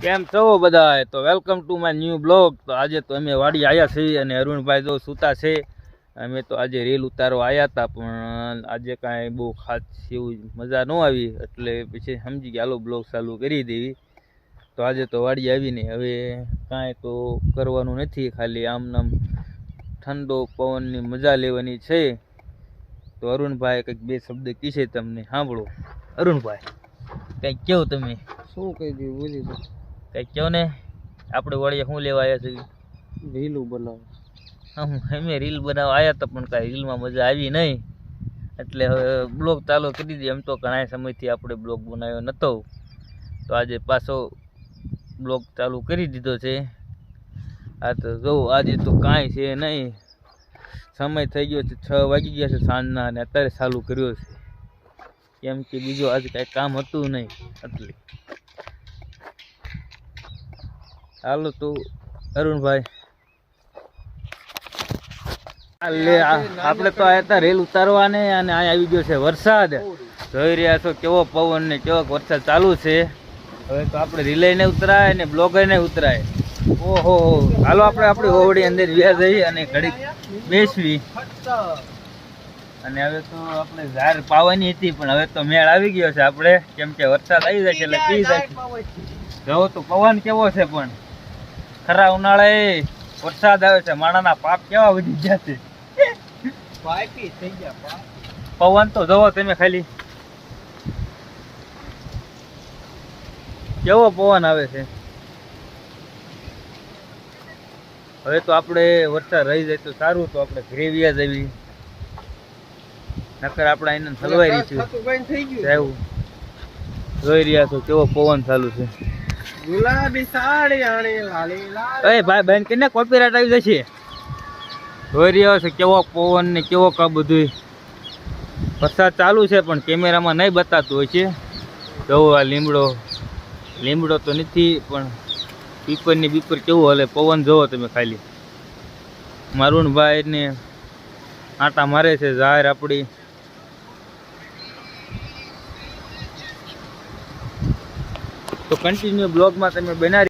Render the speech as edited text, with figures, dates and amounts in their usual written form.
કેમ છો બધા? તો welcome to my new blog. તો આજે તો અમે વાડી આવ્યા છીએ અને અરુણભાઈ જો સૂતા છે. અમે તો આજે રીલ ઉતારવા આવ્યા હતા, પણ આજે કાંઈ બહુ ખાસ એવું મજા ન આવી, એટલે પછી સમજી ગયા હાલો બ્લોગ ચાલુ કરી દેવી. તો આજે તો વાડી આવીને હવે કાંઈ તો કરવાનું નથી, ખાલી આમ નામ ઠંડો પવનની મજા લેવાની છે. તો અરુણભાઈ કંઈક બે શબ્દ કીશે તમને, સાંભળો. અરુણભાઈ કંઈક કહો તમે. શું કહી દઉં, બોલી દો કંઈક કહો ને. આપણે વળીએ શું લેવા આવ્યા છીએ? રીલું બનાવો. અમે રીલ બનાવવા આવ્યા હતા, પણ કાંઈ રીલમાં મજા આવી નહીં, એટલે હવે બ્લોગ ચાલુ કરી દીધી. એમ તો ઘણા સમયથી આપણે બ્લોગ બનાવ્યો નહોતો, તો આજે પાછો બ્લોગ ચાલુ કરી દીધો છે. આ તો જો આજે તો કાંઈ છે નહીં, સમય થઈ ગયો છે 6 વાગી ગયા છે સાંજના, અને અત્યારે ચાલુ કર્યો છે, કેમ કે બીજું આજે કાંઈ કામ હતું નહીં એટલે. હાલો તો અરુણભાઈ આપણે તો આયા હતા રેલ ઉતારવાને, અને અહીંયા આવી ગયો છે વરસાદ. જોઈ રહ્યા છો કેવો પવન ને કેવો વરસાદ ચાલુ છે. હવે તો આપણે રિલે ને ઉતરાય ને બ્લોગર ને ઉતરાય. ઓહો, હાલો આપણે આપણી ઓવડી અંદર વ્યા જઈએ અને ઘડીક બેસવી. અને હવે તો આપણે ઝાર પાવાની હતી, પણ હવે તો મેળ આવી ગયો છે આપણે, કેમ કે વરસાદ આવી જાય છે એટલે પી જાય. જો તો પવન કેવો છે, પણ ખરા ઉનાળે વરસાદ આવે છે, માણાના પાપ કેવા વધી ગયા છે. પવન તો જોવો તમે ખાલી, કેવો પવન આવે છે. હવે તો આપણે વરસાદ રહી જાય તો સારું, તો આપણે ઘરે વ્યા જવી, નકર આપણે એને હલવાઈ રહીશું. જોઈ રહ્યા છો કેવો પવન ચાલુ છે. ગુલાબી સાડી આણી લાલી લાલ. એ ભાઈ બેન કેને કોપીરાઈટ આવી જશે. જોઈ રહ્યો છે કેવો પવન ને કેવો કા બધું. વરસાદ ચાલુ છે પણ કેમેરામાં નહીં બતાતું હોય છે. જોવો આ લીમડો તો નથી, પણ પીપરની બીપર કેવું હલે. પવન જોવો તમે ખાલી. અરુણભાઈ ને આટા મારે છે જાહેર આપણી. તો કન્ટિન્યુ બ્લોગમાં તમે બનાવી